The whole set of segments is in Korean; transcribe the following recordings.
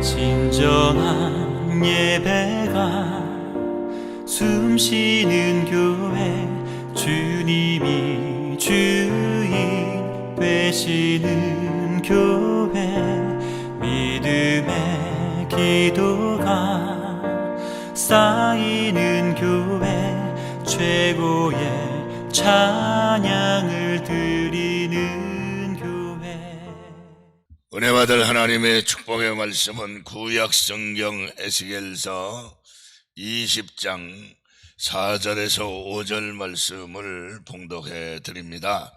진정한 예배가 숨쉬는 교회, 주님이 주인 되시는 교회, 믿음의 기도가 쌓이는 교회, 최고의 찬양을 드리는 교회. 은혜받을 하나님의 축복의 말씀은 구약 성경 에스겔서 20장 4절에서 5절 말씀을 봉독해 드립니다.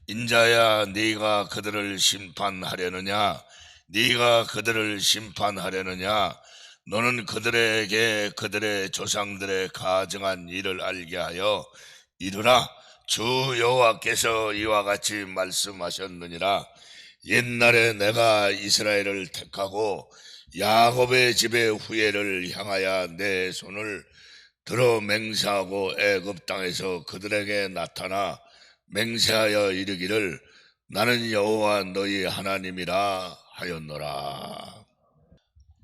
인자야, 네가 그들을 심판하려느냐? 네가 그들을 심판하려느냐? 너는 그들에게 그들의 조상들의 가증한 일을 알게 하여 이르라. 주 여호와께서 이와 같이 말씀하셨느니라. 옛날에 내가 이스라엘을 택하고 야곱의 집의 후예를 향하여 내 손을 들어 맹세하고 애굽 땅에서 그들에게 나타나 맹세하여 이르기를 나는 여호와 너희 하나님이라 하였노라.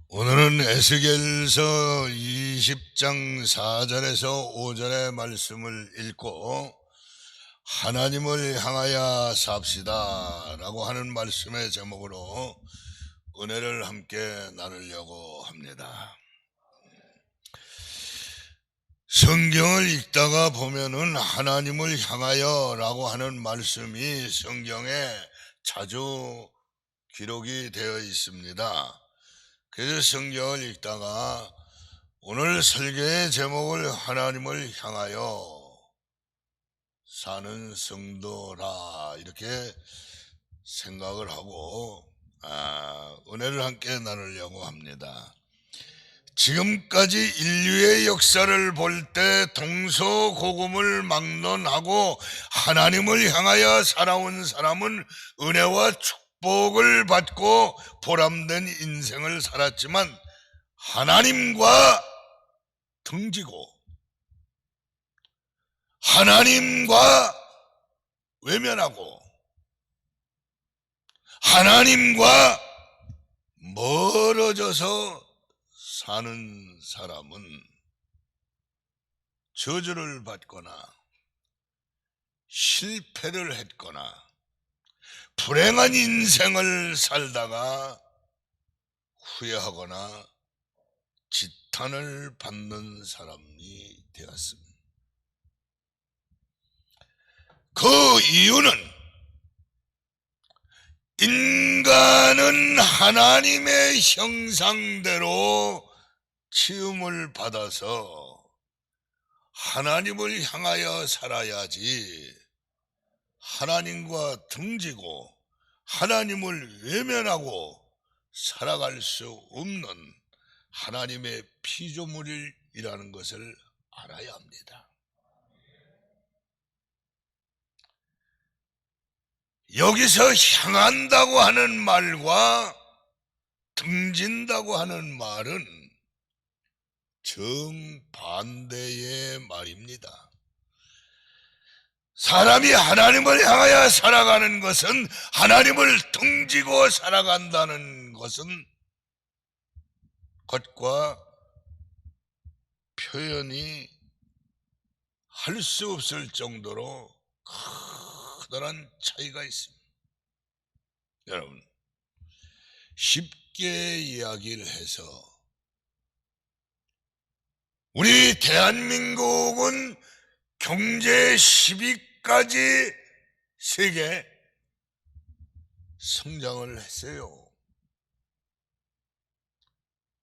오늘은 에스겔서 20장 4절에서 5절의 말씀을 읽고 하나님을 향하여 삽시다 라고 하는 말씀의 제목으로 은혜를 함께 나누려고 합니다. 성경을 읽다가 보면은 하나님을 향하여 라고 하는 말씀이 성경에 자주 기록이 되어 있습니다. 그래서 성경을 읽다가 오늘 설교의 제목을 하나님을 향하여 사는 성도라 이렇게 생각을 하고 은혜를 함께 나누려고 합니다. 지금까지 인류의 역사를 볼 때 동서고금을 막론하고 하나님을 향하여 살아온 사람은 은혜와 축복을 받고 보람된 인생을 살았지만 하나님과 등지고 하나님과 외면하고 하나님과 멀어져서 사는 사람은 저주를 받거나 실패를 했거나 불행한 인생을 살다가 후회하거나 지탄을 받는 사람이 되었습니다. 그 이유는 인간은 하나님의 형상대로 지음을 받아서 하나님을 향하여 살아야지 하나님과 등지고 하나님을 외면하고 살아갈 수 없는 하나님의 피조물이라는 것을 알아야 합니다. 여기서 향한다고 하는 말과 등진다고 하는 말은 정반대의 말입니다. 사람이 하나님을 향하여 살아가는 것은 하나님을 등지고 살아간다는 것은 것과 표현이 할 수 없을 정도로 커다란 차이가 있습니다. 여러분, 쉽게 이야기를 해서 우리 대한민국은 경제 10위까지 세계 성장을 했어요.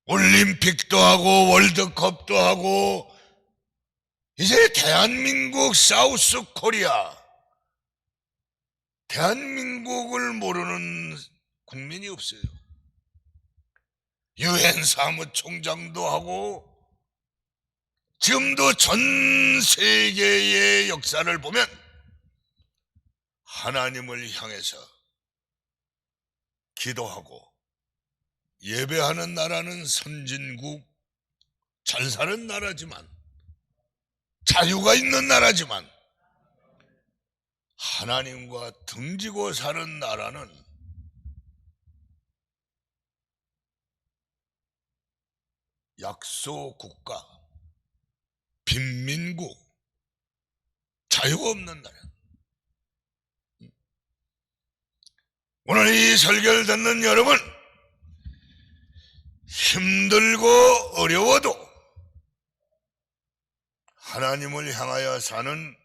올림픽도 하고 월드컵도 하고 이제 대한민국 사우스 코리아, 대한민국을 모르는 국민이 없어요. 유엔 사무총장도 하고 지금도 전 세계의 역사를 보면 하나님을 향해서 기도하고 예배하는 나라는 선진국, 잘 사는 나라지만 자유가 있는 나라지만 하나님과 등지고 사는 나라는 약소국가, 빈민국, 자유가 없는 나라. 오늘 이 설교를 듣는 여러분, 힘들고 어려워도 하나님을 향하여 사는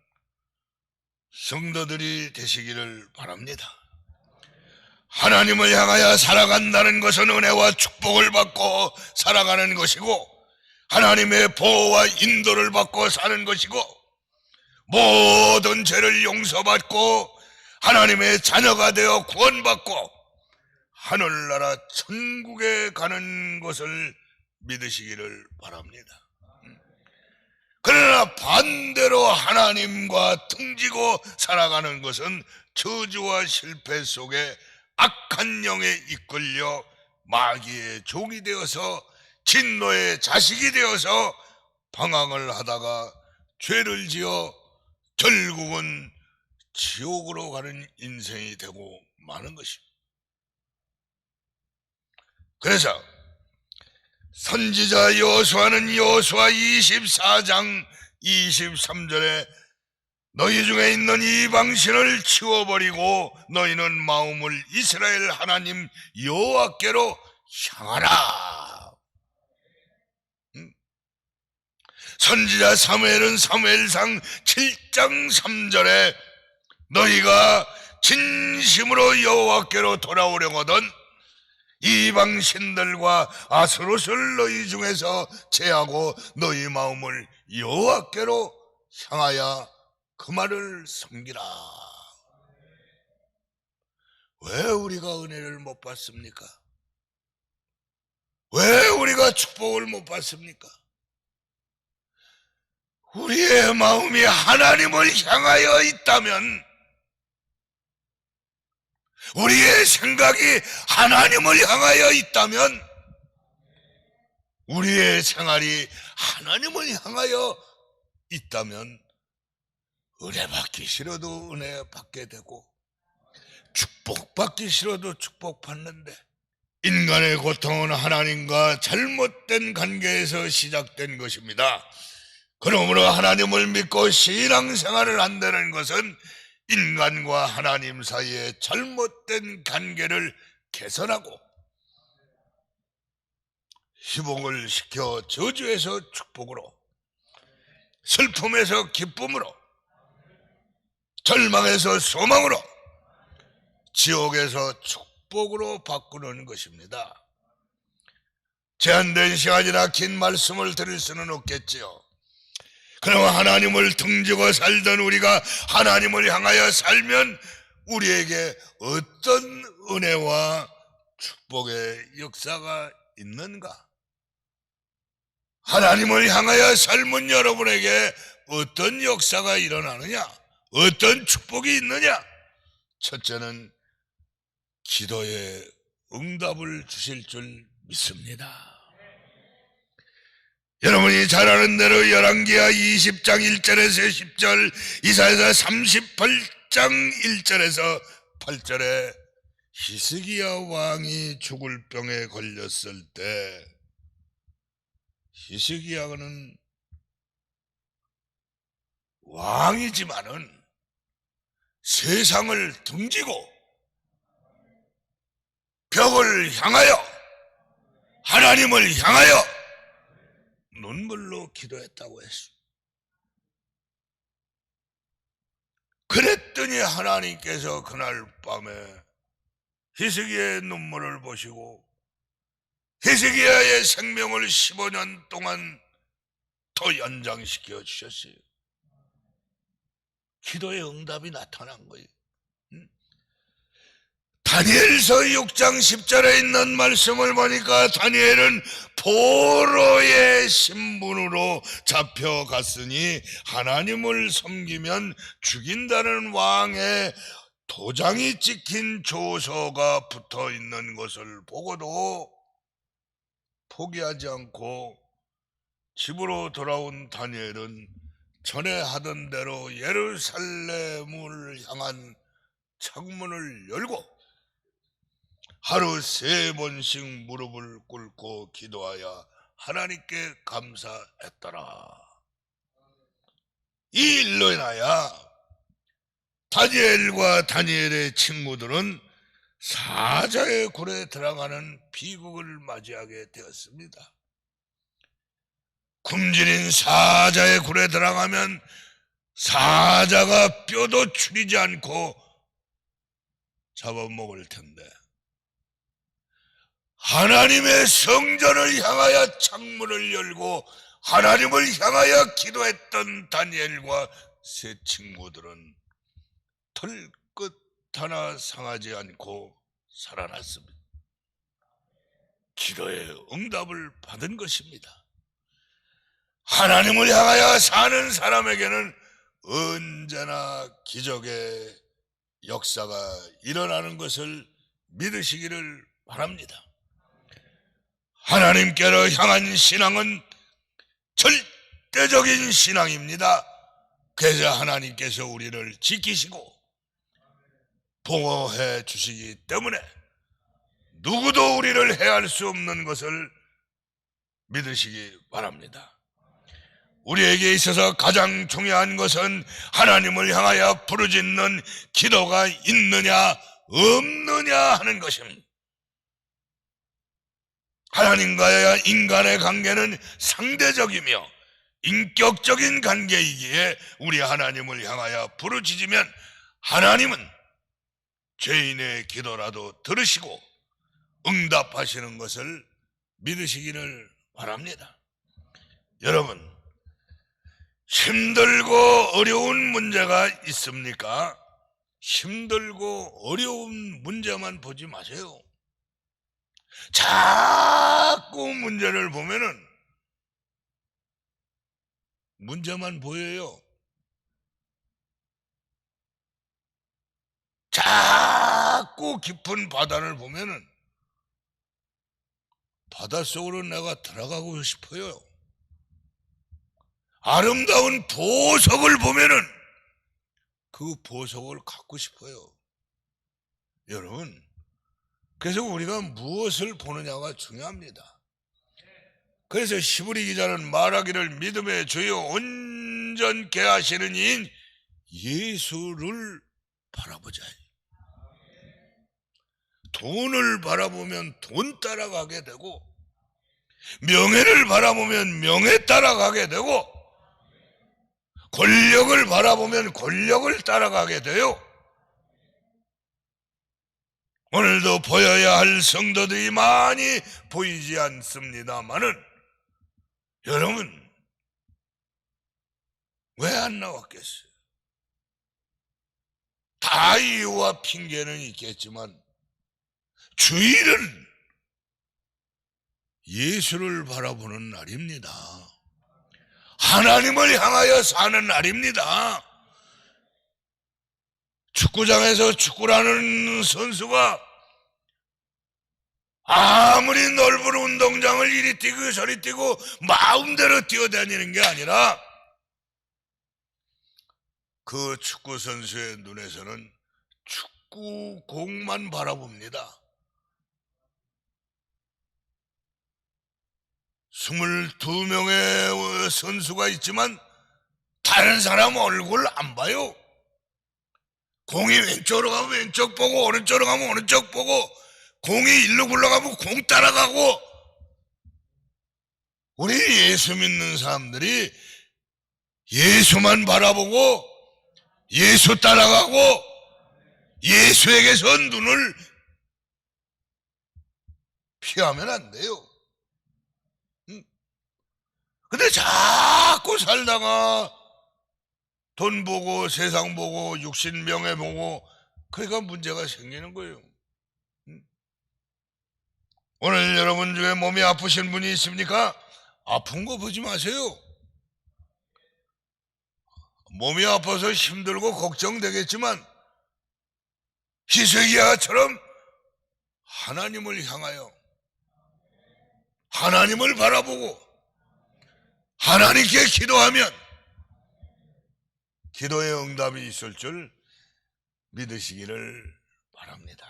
성도들이 되시기를 바랍니다. 하나님을 향하여 살아간다는 것은 은혜와 축복을 받고 살아가는 것이고, 하나님의 보호와 인도를 받고 사는 것이고, 모든 죄를 용서받고 하나님의 자녀가 되어 구원받고 하늘나라 천국에 가는 것을 믿으시기를 바랍니다. 그러나 반대로 하나님과 등지고 살아가는 것은 저주와 실패 속에 악한 영에 이끌려 마귀의 종이 되어서 진노의 자식이 되어서 방황을 하다가 죄를 지어 결국은 지옥으로 가는 인생이 되고 마는 것입니다. 그래서 선지자 여호수아는 여호수아 24장 23절에 너희 중에 있는 이방신을 치워버리고 너희는 마음을 이스라엘 하나님 여호와께로 향하라. 선지자 사무엘은 사무엘상 7장 3절에 너희가 진심으로 여호와께로 돌아오려거든 이방신들과 아스롯을 너희 중에서 제하고 너희 마음을 여호와께로 향하여 그 말을 섬기라. 왜 우리가 은혜를 못 받습니까? 왜 우리가 축복을 못 받습니까? 우리의 마음이 하나님을 향하여 있다면, 우리의 생각이 하나님을 향하여 있다면, 우리의 생활이 하나님을 향하여 있다면 은혜 받기 싫어도 은혜 받게 되고 축복 받기 싫어도 축복 받는데, 인간의 고통은 하나님과 잘못된 관계에서 시작된 것입니다. 그러므로 하나님을 믿고 신앙생활을 한다는 것은 인간과 하나님 사이의 잘못된 관계를 개선하고 희복을 시켜 저주에서 축복으로, 슬픔에서 기쁨으로, 절망에서 소망으로, 지옥에서 축복으로 바꾸는 것입니다. 제한된 시간이라 긴 말씀을 드릴 수는 없겠지요. 그러나 하나님을 등지고 살던 우리가 하나님을 향하여 살면 우리에게 어떤 은혜와 축복의 역사가 있는가? 하나님을 향하여 삶은 여러분에게 어떤 역사가 일어나느냐? 어떤 축복이 있느냐? 첫째는 기도에 응답을 주실 줄 믿습니다. 여러분이 잘 아는 대로 열왕기하 20장 1절에서 10절, 이사야서 38장 1절에서 8절에 히스기야 왕이 죽을 병에 걸렸을 때 히스기야는 왕이지만은 세상을 등지고 벽을 향하여, 하나님을 향하여 눈물로 기도했다고 했습니다. 그랬더니 하나님께서 그날 밤에 히스기야의 눈물을 보시고 히스기야의 생명을 15년 동안 더 연장시켜 주셨어요. 기도의 응답이 나타난 거예요. 다니엘서 6장 10절에 있는 말씀을 보니까 다니엘은 포로의 신분으로 잡혀갔으니 하나님을 섬기면 죽인다는 왕의 도장이 찍힌 조서가 붙어 있는 것을 보고도 포기하지 않고 집으로 돌아온 다니엘은 전에 하던 대로 예루살렘을 향한 창문을 열고 하루 3번씩 무릎을 꿇고 기도하여 하나님께 감사했더라. 이 일로 인하여 다니엘과 다니엘의 친구들은 사자의 굴에 들어가는 비극을 맞이하게 되었습니다. 굶주린 사자의 굴에 들어가면 사자가 뼈도 추리지 않고 잡아먹을 텐데, 하나님의 성전을 향하여 창문을 열고 하나님을 향하여 기도했던 다니엘과 세 친구들은 털끝 하나 상하지 않고 살아났습니다. 기도의 응답을 받은 것입니다. 하나님을 향하여 사는 사람에게는 언제나 기적의 역사가 일어나는 것을 믿으시기를 바랍니다. 하나님께로 향한 신앙은 절대적인 신앙입니다. 그래서 하나님께서 우리를 지키시고 보호해 주시기 때문에 누구도 우리를 해할 수 없는 것을 믿으시기 바랍니다. 우리에게 있어서 가장 중요한 것은 하나님을 향하여 부르짖는 기도가 있느냐 없느냐 하는 것입니다. 하나님과의 인간의 관계는 상대적이며 인격적인 관계이기에 우리 하나님을 향하여 부르짖으면 하나님은 죄인의 기도라도 들으시고 응답하시는 것을 믿으시기를 바랍니다. 여러분, 힘들고 어려운 문제가 있습니까? 힘들고 어려운 문제만 보지 마세요. 자꾸 문제를 보면은 문제만 보여요. 자꾸 깊은 바다를 보면은 바닷속으로 내가 들어가고 싶어요. 아름다운 보석을 보면은 그 보석을 갖고 싶어요. 여러분, 그래서 우리가 무엇을 보느냐가 중요합니다. 그래서 히브리 기자는 말하기를 믿음의 주요 온전케 하시는 이인 예수를 바라보자. 돈을 바라보면 돈 따라가게 되고, 명예를 바라보면 명예 따라가게 되고, 권력을 바라보면 권력을 따라가게 돼요. 오늘도 보여야 할 성도들이 많이 보이지 않습니다만은, 여러분, 왜 안 나왔겠어요? 다 이유와 핑계는 있겠지만 주일은 예수를 바라보는 날입니다. 하나님을 향하여 사는 날입니다. 축구장에서 축구라는 선수가 아무리 넓은 운동장을 이리 뛰고 저리 뛰고 마음대로 뛰어다니는 게 아니라 그 축구 선수의 눈에서는 축구공만 바라봅니다. 22명의 선수가 있지만 다른 사람 얼굴 안 봐요. 공이 왼쪽으로 가면 왼쪽 보고 오른쪽으로 가면 오른쪽 보고 공이 일로 굴러가면 공 따라가고. 우리 예수 믿는 사람들이 예수만 바라보고 예수 따라가고 예수에게서 눈을 피하면 안 돼요. 근데 자꾸 살다가 돈 보고 세상 보고 육신 명예 보고 그러니까 문제가 생기는 거예요. 오늘 여러분 중에 몸이 아프신 분이 있습니까? 아픈 거 보지 마세요. 몸이 아파서 힘들고 걱정되겠지만 히스기야처럼 하나님을 향하여 하나님을 바라보고 하나님께 기도하면 기도의 응답이 있을 줄 믿으시기를 바랍니다.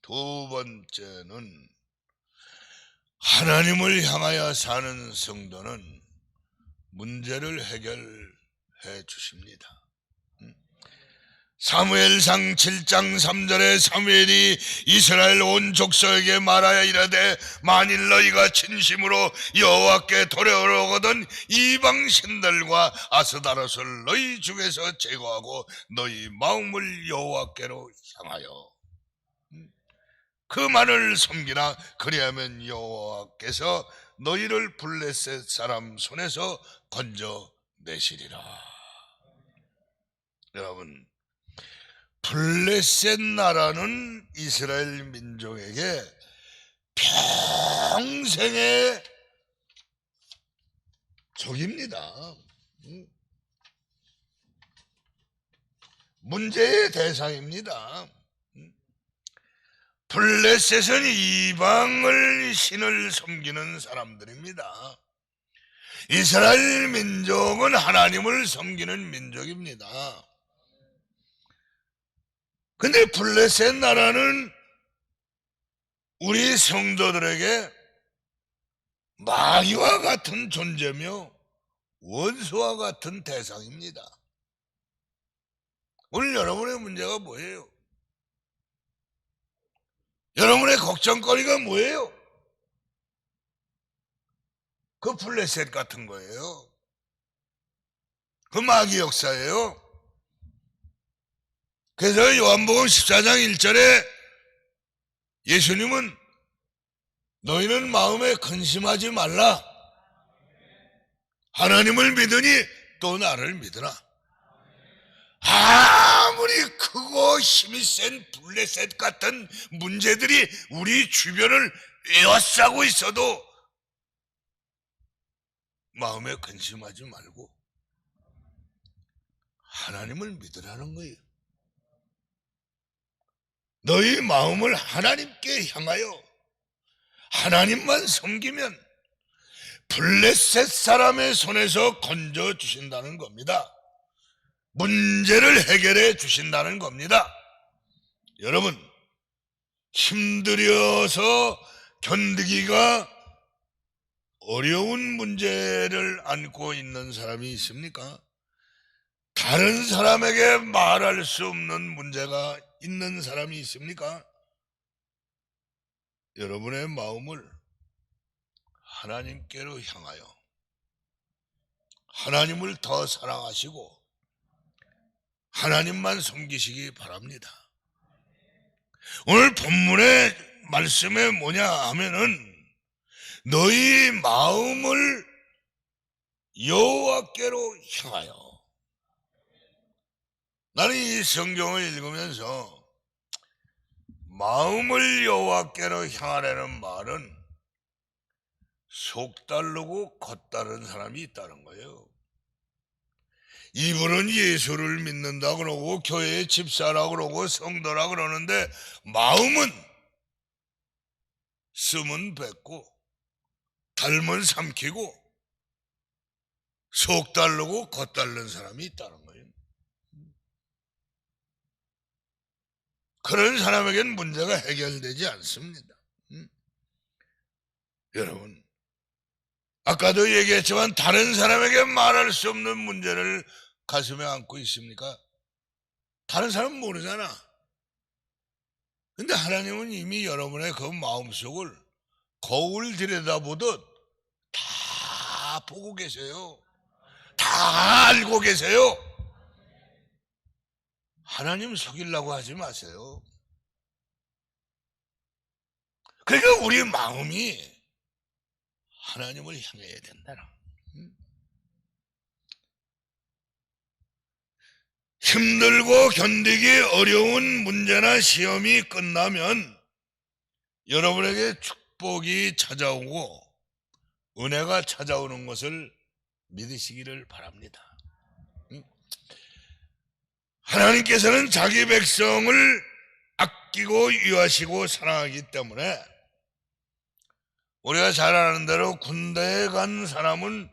두 번째는 하나님을 향하여 사는 성도는 문제를 해결해 주십니다. 사무엘상 7장 3절에 사무엘이 이스라엘 온 족속에게 말하여 이르되 만일 너희가 진심으로 여호와께 돌아오거든 이방 신들과 아스다롯을 너희 중에서 제거하고 너희 마음을 여호와께로 향하여 그만을 섬기나 그리하면 여호와께서 너희를 블레셋 사람 손에서 건져내시리라. 여러분, 블레셋 나라는 이스라엘 민족에게 평생의 적입니다. 문제의 대상입니다. 블레셋은 이방을 신을 섬기는 사람들입니다. 이스라엘 민족은 하나님을 섬기는 민족입니다. 근데 블레셋 나라는 우리 성도들에게 마귀와 같은 존재며 원수와 같은 대상입니다. 오늘 여러분의 문제가 뭐예요? 여러분의 걱정거리가 뭐예요? 그 블레셋 같은 거예요. 그 마귀 역사예요. 그래서 요한복음 14장 1절에 예수님은 너희는 마음에 근심하지 말라. 하나님을 믿으니 또 나를 믿으라. 아무리 크고 힘이 센 블레셋 같은 문제들이 우리 주변을 에워싸고 있어도 마음에 근심하지 말고 하나님을 믿으라는 거예요. 너희 마음을 하나님께 향하여 하나님만 섬기면 블레셋 사람의 손에서 건져주신다는 겁니다. 문제를 해결해 주신다는 겁니다. 여러분, 힘들여서 견디기가 어려운 문제를 안고 있는 사람이 있습니까? 다른 사람에게 말할 수 없는 문제가 있는 사람이 있습니까? 여러분의 마음을 하나님께로 향하여 하나님을 더 사랑하시고 하나님만 섬기시기 바랍니다. 오늘 본문의 말씀에 뭐냐 하면은 너희 마음을 여호와께로 향하여. 나는 이 성경을 읽으면서 마음을 여호와께로 향하라는 말은 속다르고 겉다른 사람이 있다는 거예요. 이분은 예수를 믿는다 그러고 교회의 집사라 그러고 성도라 그러는데 마음은 쓰면 뱉고 닮은 삼키고 속다르고 겉다른 사람이 있다는 거예요. 그런 사람에게는 문제가 해결되지 않습니다. 여러분, 아까도 얘기했지만 다른 사람에게 말할 수 없는 문제를 가슴에 안고 있습니까? 다른 사람은 모르잖아. 근데 하나님은 이미 여러분의 그 마음속을 거울 들여다보듯 다 보고 계세요. 다 알고 계세요. 하나님 속이려고 하지 마세요. 그러니까 우리 마음이 하나님을 향해야 된다. 힘들고 견디기 어려운 문제나 시험이 끝나면 여러분에게 축복이 찾아오고 은혜가 찾아오는 것을 믿으시기를 바랍니다. 하나님께서는 자기 백성을 아끼고 유하시고 사랑하기 때문에 우리가 잘 아는 대로 군대에 간 사람은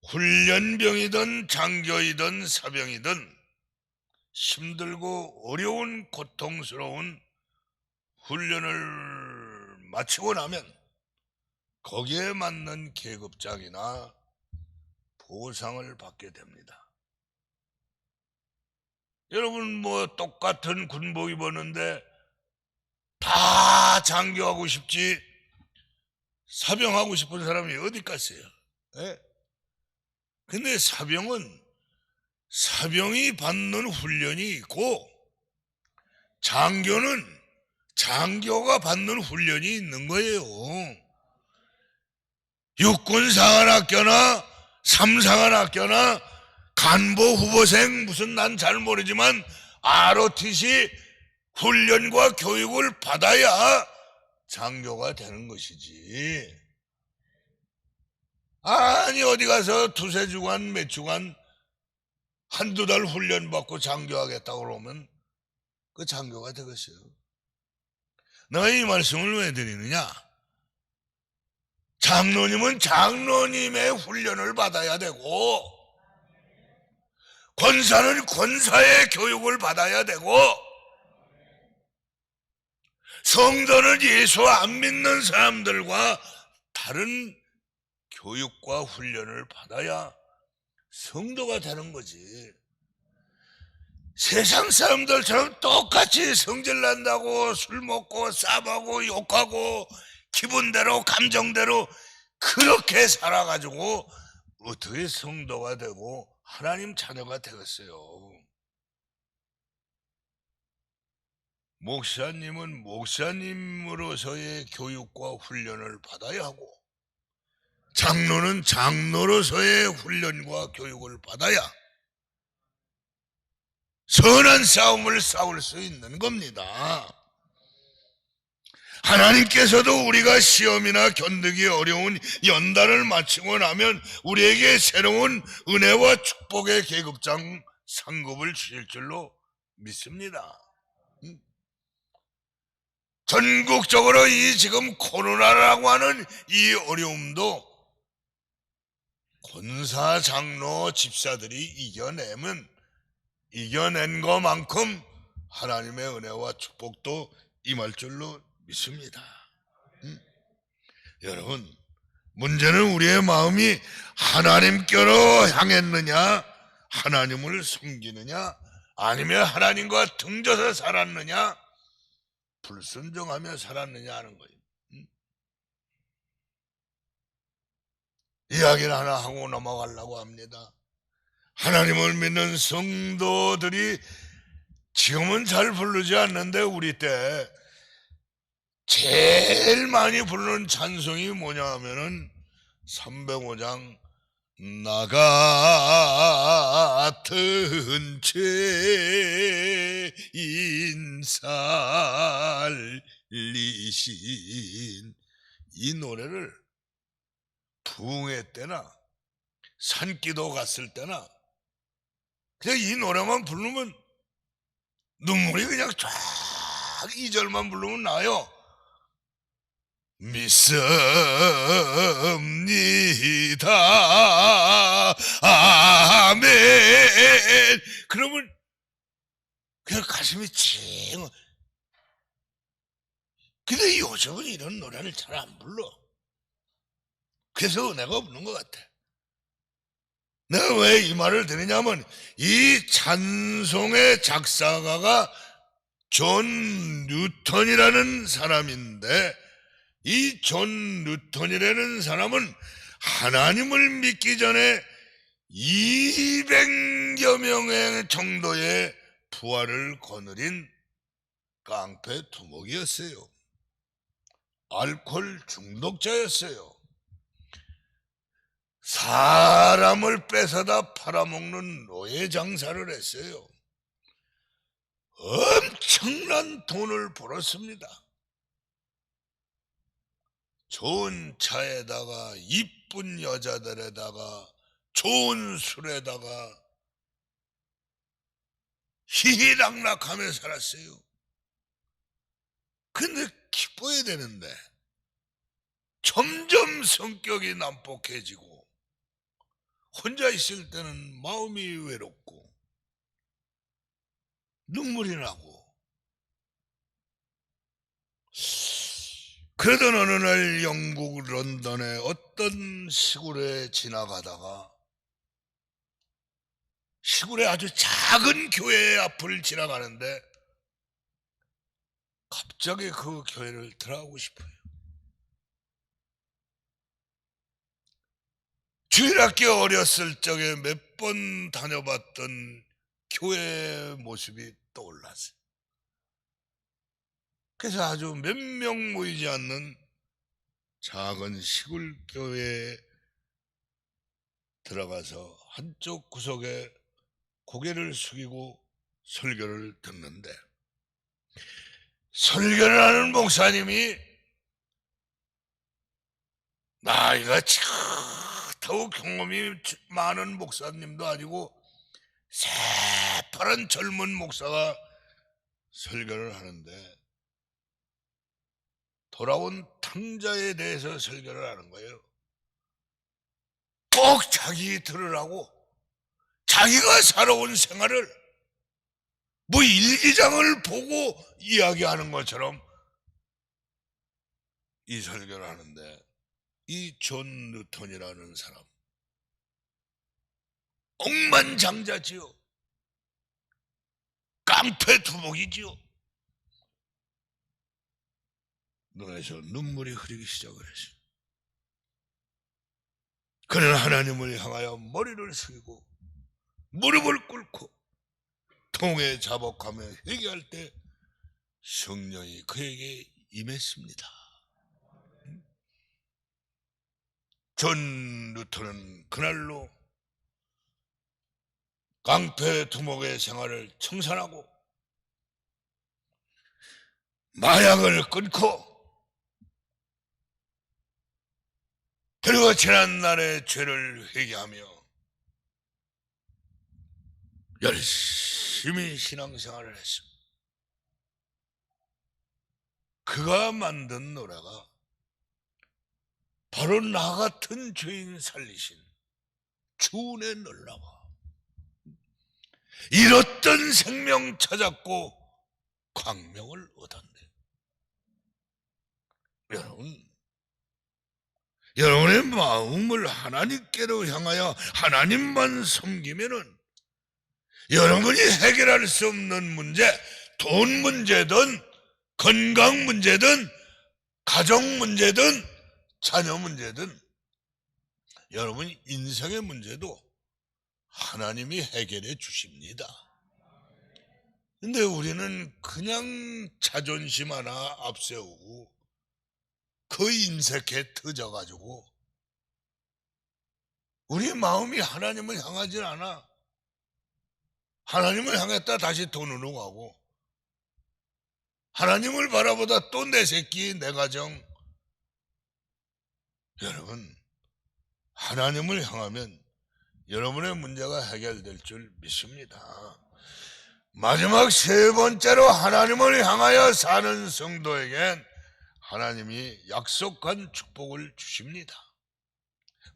훈련병이든 장교이든 사병이든 힘들고 어려운 고통스러운 훈련을 마치고 나면 거기에 맞는 계급장이나 보상을 받게 됩니다. 여러분 뭐 똑같은 군복 입었는데 다 장교하고 싶지 사병하고 싶은 사람이 어디 갔어요? 예? 근데 사병이 받는 훈련이 있고 장교는 장교가 받는 훈련이 있는 거예요. 육군사관학교나 삼사관학교나 간부 후보생 무슨 난 잘 모르지만 ROTC 훈련과 교육을 받아야 장교가 되는 것이지. 아니 어디 가서 두세 주간 몇 주간 한두 달 훈련 받고 장교하겠다고 그러면 그 장교가 되겠어요. 내가 이 말씀을 왜 드리느냐? 장로님은 장로님의 훈련을 받아야 되고 권사는 권사의 교육을 받아야 되고 성도는 예수 안 믿는 사람들과 다른 교육과 훈련을 받아야 성도가 되는 거지. 세상 사람들처럼 똑같이 성질 난다고 술 먹고 싸우고 욕하고 기분대로 감정대로 그렇게 살아가지고 어떻게 성도가 되고 하나님 자녀가 되겠어요? 목사님은 목사님으로서의 교육과 훈련을 받아야 하고 장로는 장로로서의 훈련과 교육을 받아야 선한 싸움을 싸울 수 있는 겁니다. 하나님께서도 우리가 시험이나 견디기 어려운 연단을 마치고 나면 우리에게 새로운 은혜와 축복의 계급장 상급을 주실 줄로 믿습니다. 전국적으로 이 지금 코로나라고 하는 이 어려움도 권사, 장로, 집사들이 이겨낸 것만큼 하나님의 은혜와 축복도 임할 줄로 믿습니다. 여러분, 문제는 우리의 마음이 하나님께로 향했느냐, 하나님을 섬기느냐, 아니면 하나님과 등져서 살았느냐, 불순종하며 살았느냐 하는 거예요. 이야기를 하나 하고 넘어가려고 합니다. 하나님을 믿는 성도들이 지금은 잘 부르지 않는데 우리 때 제일 많이 부르는 찬송이 뭐냐 하면은 305장 나 같은 죄인 살리신 이 노래를 부흥회 때나 산기도 갔을 때나 그냥 이 노래만 부르면 눈물이 그냥 쫙 2절만 부르면 나요. 믿습니다. 아멘. 그러면 그냥 가슴이 찡. 근데 요즘은 이런 노래를 잘 안 불러. 그래서 은혜가 없는 것 같아. 내가 왜 이 말을 드리냐면 이 찬송의 작사가가 존 뉴턴이라는 사람인데 이 존 뉴턴이라는 사람은 하나님을 믿기 전에 200여 명의 정도의 부활을 거느린 깡패 두목이었어요. 알코올 중독자였어요. 사람을 뺏어다 팔아먹는 노예 장사를 했어요. 엄청난 돈을 벌었습니다. 좋은 차에다가 이쁜 여자들에다가 좋은 술에다가 희희락락하며 살았어요. 근데 기뻐야 되는데 점점 성격이 난폭해지고 혼자 있을 때는 마음이 외롭고 눈물이 나고 그러던 어느 날 영국 런던의 어떤 시골에 지나가다가 시골의 아주 작은 교회 앞을 지나가는데 갑자기 그 교회를 들어가고 싶어요. 주일학교 어렸을 적에 몇 번 다녀봤던 교회 모습이 떠올랐어요. 그래서 아주 몇 명 모이지 않는 작은 시골 교회에 들어가서 한쪽 구석에 고개를 숙이고 설교를 듣는데 설교를 하는 목사님이 나이가 더욱 경험이 많은 목사님도 아니고 새파란 젊은 목사가 설교를 하는데 돌아온 탕자에 대해서 설교를 하는 거예요. 꼭 자기 들으라고 자기가 살아온 생활을 뭐 일기장을 보고 이야기하는 것처럼 이 설교를 하는데 이 존 뉴턴이라는 사람 억만장자지요. 깡패두목이지요. 눈에서 눈물이 흐르기 시작을 했어요. 그는 하나님을 향하여 머리를 숙이고 무릎을 꿇고 통에 자복하며 회개할 때 성령이 그에게 임했습니다. 존 뉴턴은 그날로 깡패 두목의 생활을 청산하고 마약을 끊고 그리고 지난날의 죄를 회개하며 열심히 신앙생활을 했습니다. 그가 만든 노래가 바로 나 같은 죄인 살리신 주은혜 놀라워 잃었던 생명 찾았고 광명을 얻었네. 여러분의 마음을 하나님께로 향하여 하나님만 섬기면은 여러분이 해결할 수 없는 문제, 돈 문제든 건강 문제든 가정 문제든 자녀 문제든 여러분 인생의 문제도 하나님이 해결해 주십니다. 근데 우리는 그냥 자존심 하나 앞세우고 그 인색에 터져가지고 우리 마음이 하나님을 향하지 않아. 하나님을 향했다 다시 돈으로 가고 하나님을 바라보다 또 내 새끼 내 가정. 여러분 하나님을 향하면 여러분의 문제가 해결될 줄 믿습니다. 마지막 세 번째로 하나님을 향하여 사는 성도에겐 하나님이 약속한 축복을 주십니다.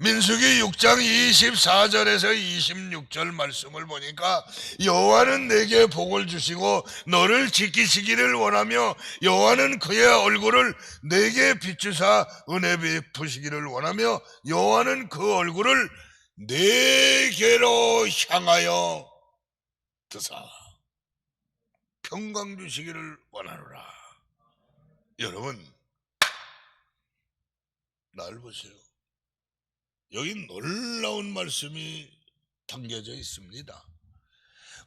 민수기 6장 24절에서 26절 말씀을 보니까 여호와는 내게 복을 주시고 너를 지키시기를 원하며 여호와는 그의 얼굴을 내게 비추사 은혜 베푸시기를 원하며 여호와는 그 얼굴을 내게로 향하여 드사 평강 주시기를 원하노라. 여러분 날 보세요. 여기 놀라운 말씀이 담겨져 있습니다.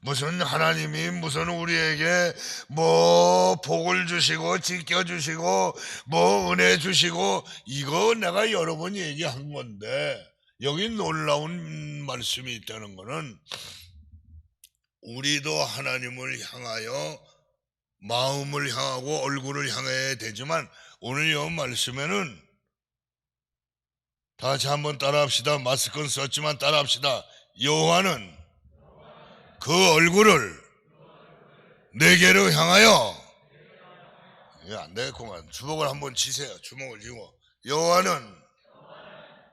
무슨 하나님이 무슨 우리에게 뭐 복을 주시고 지켜주시고 뭐 은혜 주시고 이거 내가 여러 번 얘기한 건데 여기 놀라운 말씀이 있다는 거는 우리도 하나님을 향하여 마음을 향하고 얼굴을 향해야 되지만 오늘 이 말씀에는 다 같이 한번 따라합시다. 마스크는 썼지만 따라합시다. 여호와는 그 얼굴을 내게로 향하여 안 되겠구만. 주먹을 한번 치세요. 주먹을 쥐고 여호와는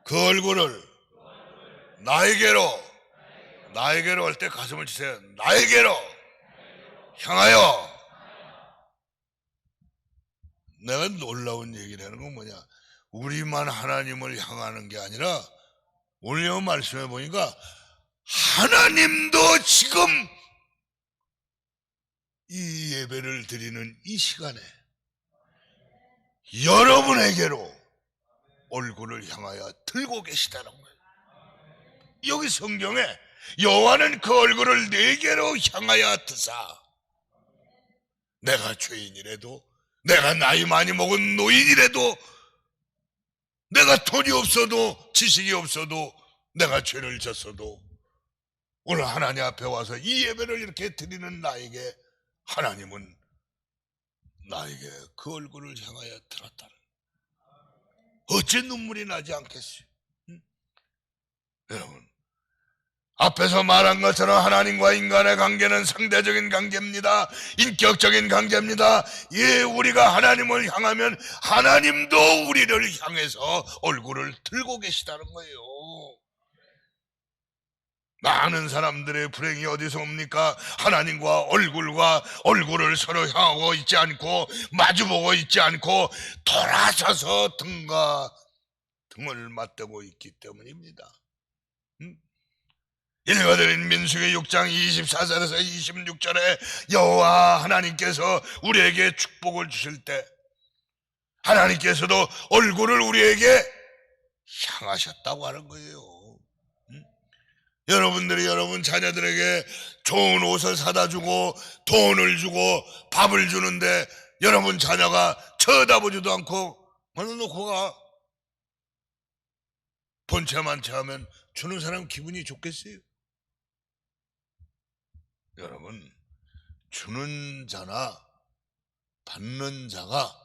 그 얼굴을 나에게로 할 때 가슴을 치세요. 나에게로 향하여 내가 놀라운 얘기를 하는 건 뭐냐, 우리만 하나님을 향하는 게 아니라 오늘 말씀해 보니까 하나님도 지금 이 예배를 드리는 이 시간에 여러분에게로 얼굴을 향하여 들고 계시다는 거예요. 여기 성경에 여호와는 그 얼굴을 내게로 향하여 드사, 내가 죄인이라도, 내가 나이 많이 먹은 노인이라도, 내가 돈이 없어도, 지식이 없어도, 내가 죄를 졌어도 오늘 하나님 앞에 와서 이 예배를 이렇게 드리는 나에게 하나님은 나에게 그 얼굴을 향하여 들었다는, 어째 눈물이 나지 않겠어요? 응? 여러분, 앞에서 말한 것처럼 하나님과 인간의 관계는 상대적인 관계입니다. 인격적인 관계입니다. 예, 우리가 하나님을 향하면 하나님도 우리를 향해서 얼굴을 들고 계시다는 거예요. 많은 사람들의 불행이 어디서 옵니까? 하나님과 얼굴을 서로 향하고 있지 않고, 마주보고 있지 않고, 돌아서서 등을 맞대고 있기 때문입니다. 읽어드린 민수기 6장 24절에서 26절에 여호와 하나님께서 우리에게 축복을 주실 때 하나님께서도 얼굴을 우리에게 향하셨다고 하는 거예요. 여러분들이 여러분 자녀들에게 좋은 옷을 사다 주고 돈을 주고 밥을 주는데 여러분 자녀가 쳐다보지도 않고 그냥 놓고 가. 본체만 채하면 주는 사람 기분이 좋겠어요? 여러분, 주는 자나 받는 자가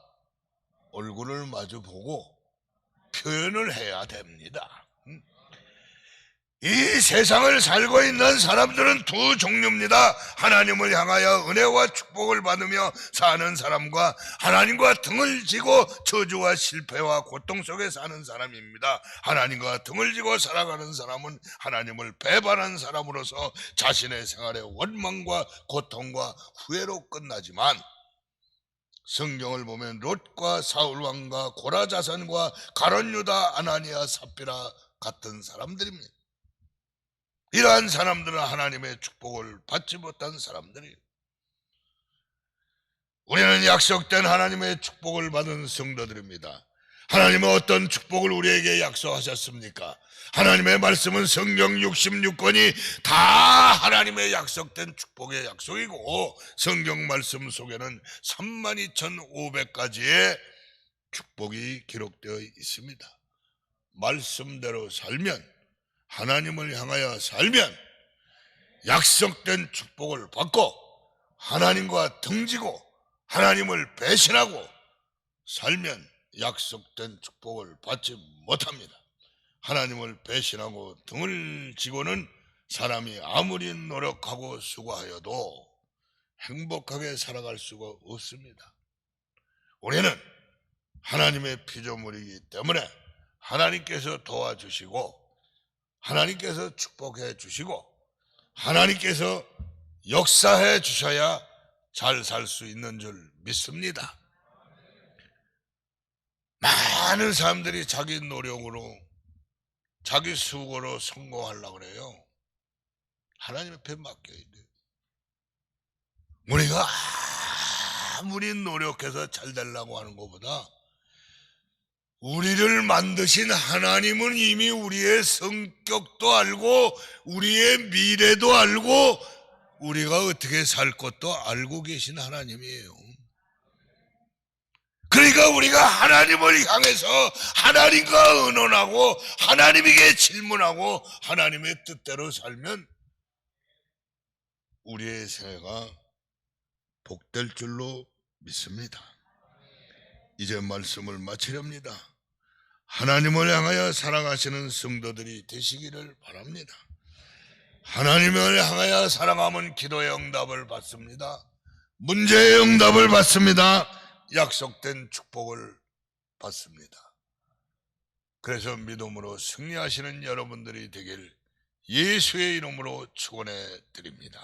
얼굴을 마주 보고 표현을 해야 됩니다. 이 세상을 살고 있는 사람들은 두 종류입니다. 하나님을 향하여 은혜와 축복을 받으며 사는 사람과 하나님과 등을 지고 저주와 실패와 고통 속에 사는 사람입니다. 하나님과 등을 지고 살아가는 사람은 하나님을 배반한 사람으로서 자신의 생활의 원망과 고통과 후회로 끝나지만, 성경을 보면 롯과 사울왕과 고라자산과 가룟 유다 아나니아 삽비라 같은 사람들입니다. 이러한 사람들은 하나님의 축복을 받지 못한 사람들이에요. 우리는 약속된 하나님의 축복을 받은 성도들입니다. 하나님은 어떤 축복을 우리에게 약속하셨습니까? 하나님의 말씀은 성경 66권이 다 하나님의 약속된 축복의 약속이고, 성경 말씀 속에는 32,500가지의 축복이 기록되어 있습니다. 말씀대로 살면, 하나님을 향하여 살면 약속된 축복을 받고, 하나님과 등지고 하나님을 배신하고 살면 약속된 축복을 받지 못합니다. 하나님을 배신하고 등을 지고는 사람이 아무리 노력하고 수고하여도 행복하게 살아갈 수가 없습니다. 우리는 하나님의 피조물이기 때문에 하나님께서 도와주시고, 하나님께서 축복해 주시고, 하나님께서 역사해 주셔야 잘 살 수 있는 줄 믿습니다. 많은 사람들이 자기 노력으로, 자기 수고로 성공하려고 그래요. 하나님 앞에 맡겨야 돼요. 우리가 아무리 노력해서 잘 되려고 하는 것보다 우리를 만드신 하나님은 이미 우리의 성격도 알고 우리의 미래도 알고 우리가 어떻게 살 것도 알고 계신 하나님이에요. 그러니까 우리가 하나님을 향해서 하나님과 의논하고 하나님에게 질문하고 하나님의 뜻대로 살면 우리의 생애가 복될 줄로 믿습니다. 이제 말씀을 마치렵니다. 하나님을 향하여 사랑하시는 성도들이 되시기를 바랍니다. 하나님을 향하여 사랑하면 기도의 응답을 받습니다. 문제의 응답을 받습니다. 약속된 축복을 받습니다. 그래서 믿음으로 승리하시는 여러분들이 되길 예수의 이름으로 축원해 드립니다.